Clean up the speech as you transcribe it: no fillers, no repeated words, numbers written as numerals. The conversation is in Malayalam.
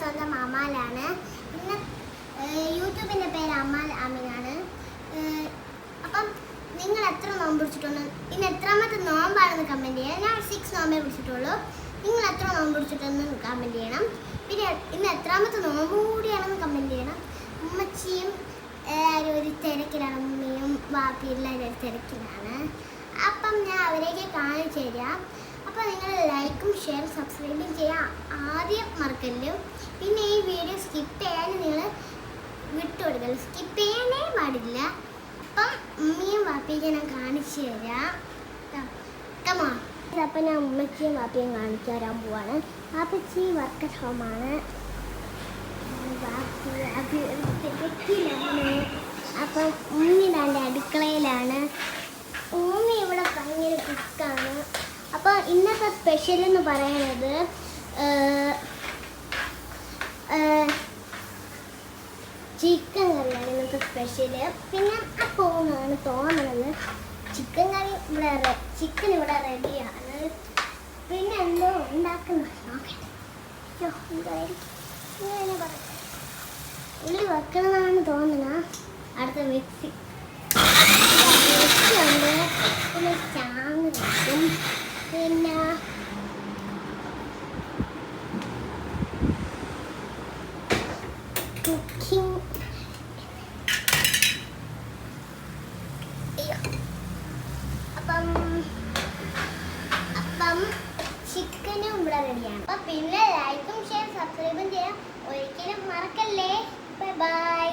സ്വന്തം അമാലാണ്. പിന്നെ യൂട്യൂബിൻ്റെ പേര് അമാൽ ആമിനാണ്. അപ്പം നിങ്ങൾ എത്ര നോമ്പ് പിടിച്ചിട്ടുണ്ട്, ഇന്ന് എത്രാമത്തെ നോമ്പാണെന്ന് കമൻറ്റ് ചെയ്യാം. ഞാൻ 6 നോമ്പേ പിടിച്ചിട്ടുള്ളൂ. നിങ്ങൾ എത്ര നോമ്പ് പിടിച്ചിട്ടെന്ന് കമൻറ്റ് ചെയ്യണം. പിന്നെ ഇന്ന് എത്രാമത്തെ നോമ്പ് കൂടിയാണെന്ന് കമൻറ്റ് ചെയ്യണം. ഉമ്മച്ചിയും എല്ലാവരും ഒരു തിരക്കിലാണ്, ഉമ്മയും വാപ്പിയും എല്ലാവരും ഒരു തിരക്കിലാണ്. അപ്പം ഞാൻ അവരേക്ക് കാണിച്ചു തരാം. അപ്പോൾ നിങ്ങൾ ലൈക്കും ഷെയറും സബ്സ്ക്രൈബും ചെയ്യാൻ ആദ്യം മറക്കല്ലോ. പിന്നെ ഈ വീഡിയോ സ്കിപ്പ് ചെയ്യാൻ നിങ്ങൾ വിട്ടുകൊടുക്കല്ലോ, സ്കിപ്പ് ചെയ്യാനേ പാടില്ല. അപ്പം ഉമ്മയും വാപ്പിയൊക്കെ ഞാൻ കാണിച്ചു തരാം. കമോ അപ്പം ഞാൻ ഉമ്മച്ചിയും വാപ്പിയും കാണിച്ചു തരാൻ പോവാണ്. വാപ്പച്ചി വർക്ക് അറ്റ് ഹോമാണ്, തിരക്കിലാണ്. അപ്പം ഉമ്മി എൻ്റെ അടുക്കളയിലാണ്. ഉമ്മി ഇവിടെ ഭയങ്കര കുക്കാണ്. അപ്പോൾ ഇന്നത്തെ സ്പെഷ്യൽ എന്ന് പറയുന്നത് ചിക്കൻ കറിയാണ് ഇന്നത്തെ സ്പെഷ്യൽ. പിന്നെ പോകുന്നതാണ് തോന്നുന്നത്. ചിക്കൻ കറി ചിക്കൻ ഇവിടെ റെഡിയാണ്. പിന്നെ എന്തോ ഉണ്ടാക്കുന്നത് നോക്കട്ടെ. ഉള്ളി വെക്കണമെന്നാണ് തോന്നുന്നത്. അടുത്ത മിക്സി ഉണ്ട്. പിന്നെ ചാങ്ങ് വെക്കും. പിന്നെ കുക്കിംഗ്. അപ്പം ചിക്കനും ഇവിടെ റെഡിയാണ്. അപ്പം പിന്നെ ലൈക്കും ഷെയർ സബ്സ്ക്രൈബും ചെയ്യാം ഒരിക്കലും മറക്കല്ലേ. Bye bye.